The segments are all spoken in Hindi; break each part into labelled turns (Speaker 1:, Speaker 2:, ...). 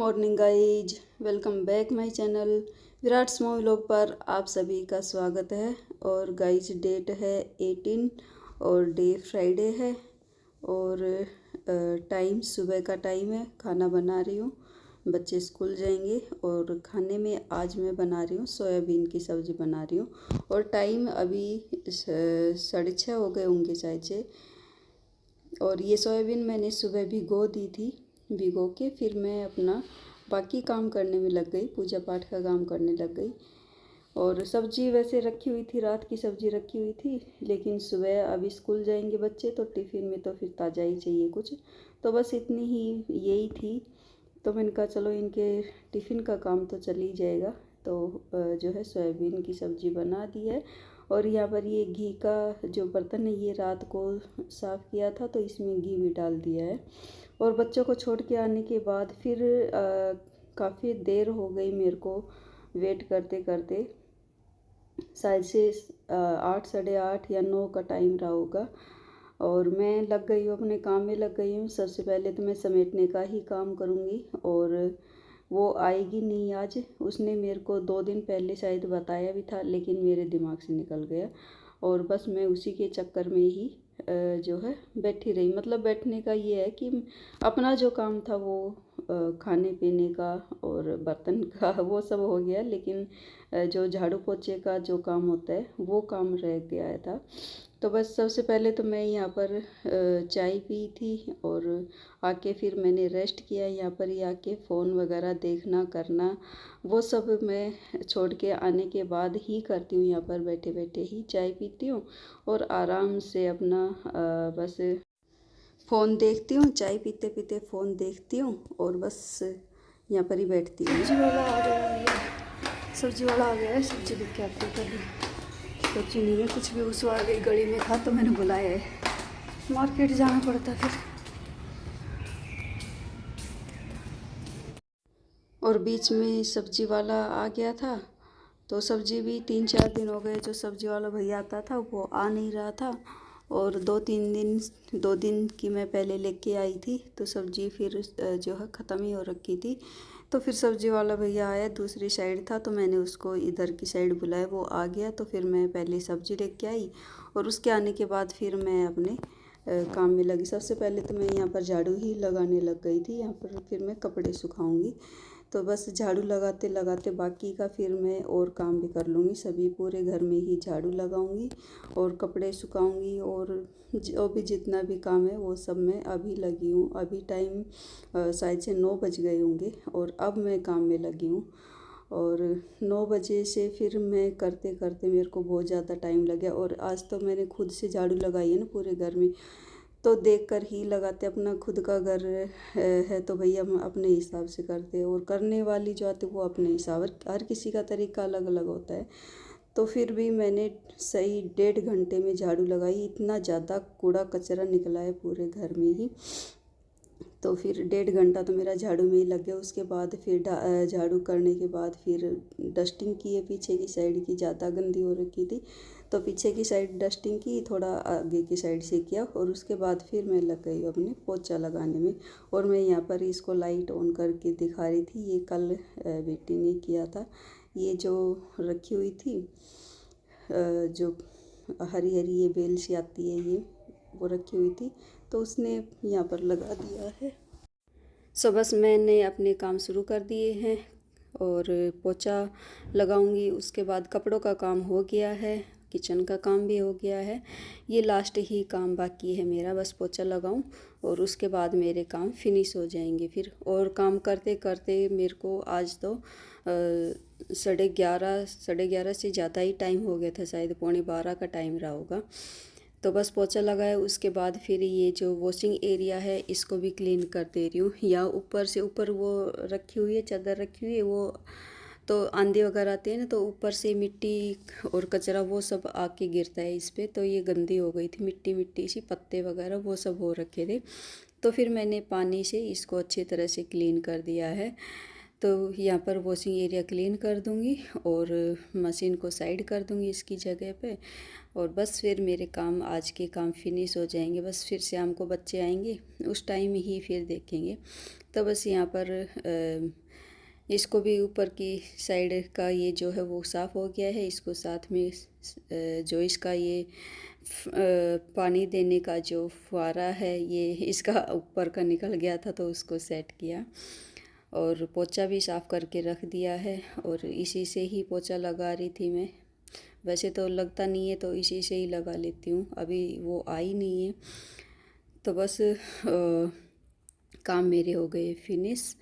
Speaker 1: Morning guys, welcome back my channel Virat small vlog पर आप सभी का स्वागत है। और गाइज डेट है 18 और डे फ्राइडे है और टाइम सुबह का टाइम है। खाना बना रही हूँ, बच्चे स्कूल जाएंगे और खाने में आज मैं बना रही हूँ सोयाबीन की सब्ज़ी बना रही हूँ। और टाइम अभी 6:30 हो गए होंगे शायद से। और ये सोयाबीन मैंने सुबह भिगो दी थी, भिगो के फिर मैं अपना बाकी काम करने में लग गई, पूजा पाठ का काम करने लग गई। और सब्जी वैसे रखी हुई थी, रात की सब्जी रखी हुई थी, लेकिन सुबह अभी स्कूल जाएंगे बच्चे तो टिफ़िन में तो फिर ताज़ा ही चाहिए कुछ। तो बस इतनी ही यही थी। तो मैंने कहा चलो इनके टिफ़िन का काम तो चल ही जाएगा। तो जो है सोयाबीन की सब्ज़ी बना दी है। और यहाँ पर ये घी का जो बर्तन है ये रात को साफ़ किया था तो इसमें घी भी डाल दिया है। और बच्चों को छोड़ के आने के बाद फिर काफ़ी देर हो गई मेरे को वेट करते करते, शायद से 8, 8:30 या 9 का टाइम रहा होगा। और मैं लग गई हूँ, अपने काम में लग गई हूँ। सबसे पहले तो मैं समेटने का ही काम करूँगी। और वो आएगी नहीं आज, उसने मेरे को 2 दिन पहले शायद बताया भी था, लेकिन मेरे दिमाग से निकल गया। और बस मैं उसी के चक्कर में ही जो है बैठी रही। मतलब बैठने का ये है कि अपना जो काम था वो खाने पीने का और बर्तन का वो सब हो गया, लेकिन जो झाड़ू पोछे का जो काम होता है वो काम रह गया था। तो बस सबसे पहले तो मैं यहाँ पर चाय पी थी और आके फिर मैंने रेस्ट किया। यहाँ पर ही आके फ़ोन वगैरह देखना करना वो सब मैं छोड़ के आने के बाद ही करती हूँ। यहाँ पर बैठे बैठे ही चाय पीती हूँ और आराम से अपना बस फ़ोन देखती हूँ, चाय पीते पीते फ़ोन देखती हूँ और बस यहाँ पर ही बैठती हूँ। सब्जी वाला आ गया है, सब्जी वाला आ गया है, सब्जी लेके के आती कभी सब्जी नहीं है कुछ भी। उस आ गई गली में था तो मैंने बुलाया है, मार्केट जाना पड़ता फिर। और बीच में सब्जी वाला आ गया था तो सब्जी भी 3-4 दिन हो गए जो सब्जी वाला भैया आता था वो आ नहीं रहा था। और 2 दिन की मैं पहले लेके आई थी तो सब्जी फिर जो है ख़त्म ही हो रखी थी। तो फिर सब्जी वाला भैया आया, दूसरी साइड था तो मैंने उसको इधर की साइड बुलाया, वो आ गया तो फिर मैं पहले सब्जी लेके आई और उसके आने के बाद फिर मैं अपने काम में लगी। सबसे पहले तो मैं यहाँ पर झाड़ू ही लगाने लग गई थी। यहाँ पर फिर मैं कपड़े सुखाऊंगी तो बस झाड़ू लगाते लगाते बाकी का फिर मैं और काम भी कर लूँगी। सभी पूरे घर में ही झाड़ू लगाऊंगी और कपड़े सुखाऊंगी और जो भी जितना भी काम है वो सब मैं अभी लगी हूँ। अभी टाइम शायद से 9 बज गए होंगे और अब मैं काम में लगी हूँ। और 9 बजे से फिर मैं करते करते मेरे को बहुत ज़्यादा टाइम लग गया। और आज तो मैंने खुद से झाड़ू लगाई है ना पूरे घर में, तो देखकर ही लगाते। अपना खुद का घर है तो भैया हम अपने हिसाब से करते हैं और करने वाली जो आती है वो अपने हिसाब, हर किसी का तरीका अलग अलग होता है। तो फिर भी मैंने सही 1.5 घंटे में झाड़ू लगाई। इतना ज़्यादा कूड़ा कचरा निकला है पूरे घर में ही। तो फिर 1.5 घंटा तो मेरा झाड़ू में ही लग गया। उसके बाद फिर झाड़ू करने के बाद फिर डस्टिंग की है, पीछे की साइड की ज़्यादा गंदी हो रखी थी तो पीछे की साइड डस्टिंग की, थोड़ा आगे की साइड से किया और उसके बाद फिर मैं लग गई अपने पोछा लगाने में। और मैं यहाँ पर इसको लाइट ऑन करके दिखा रही थी, ये कल बेटी ने किया था। ये जो रखी हुई थी जो हरी हरी ये बेल सी आती है ये वो रखी हुई थी तो उसने यहाँ पर लगा दिया है। सो बस मैंने अपने काम शुरू कर दिए हैं और पोछा लगाऊंगी। उसके बाद कपड़ों का काम हो गया है, किचन का काम भी हो गया है। ये लास्ट ही काम बाकी है मेरा, बस पोछा लगाऊं और उसके बाद मेरे काम फिनिश हो जाएंगे फिर। और काम करते करते मेरे को आज तो 11:30 से ज़्यादा ही टाइम हो गया था, शायद 11:45 का टाइम रहा होगा। तो बस पोछा लगाया, उसके बाद फिर ये जो वॉशिंग एरिया है इसको भी क्लीन कर दे रही हूँ। या ऊपर से ऊपर वो रखी हुई है, चादर रखी हुई है, वो तो आंधी वगैरह आती है ना तो ऊपर से मिट्टी और कचरा वो सब आके गिरता है इस पर, तो ये गंदी हो गई थी, मिट्टी मिट्टी सी पत्ते वगैरह वो सब हो रखे थे। तो फिर मैंने पानी से इसको अच्छी तरह से क्लीन कर दिया है। तो यहाँ पर वॉशिंग एरिया क्लीन कर दूँगी और मशीन को साइड कर दूँगी इसकी जगह पे। और बस फिर मेरे काम, आज के काम फिनिश हो जाएंगे। बस फिर शाम को बच्चे आएंगे उस टाइम ही फिर देखेंगे। तो बस यहाँ पर इसको भी ऊपर की साइड का ये जो है वो साफ़ हो गया है। इसको साथ में जो इसका ये पानी देने का जो फुहारा है ये इसका ऊपर का निकल गया था, तो उसको सेट किया और पोछा भी साफ़ करके रख दिया है। और इसी से ही पोछा लगा रही थी मैं। वैसे तो लगता नहीं है तो इसी से ही लगा लेती हूँ, अभी वो आई नहीं है। तो बस काम मेरे हो गए फिनिश।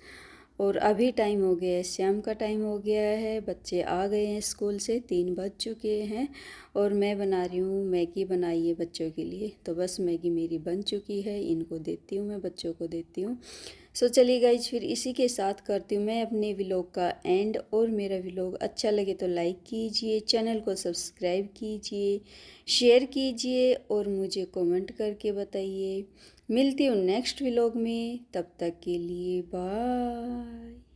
Speaker 1: और अभी टाइम हो गया है, शाम का टाइम हो गया है, बच्चे आ गए हैं स्कूल से, 3 बज चुके हैं। और मैं बना रही हूँ मैगी, बनाई है बच्चों के लिए। तो बस मैगी मेरी बन चुकी है, इनको देती हूँ, मैं बच्चों को देती हूँ। सो चलिए गाइज, फिर इसी के साथ करती हूँ मैं अपने व्लॉग का एंड। और मेरा व्लॉग अच्छा लगे तो लाइक कीजिए, चैनल को सब्सक्राइब कीजिए, शेयर कीजिए और मुझे कमेंट करके बताइए। मिलती हूँ नेक्स्ट व्लॉग में, तब तक के लिए बाय।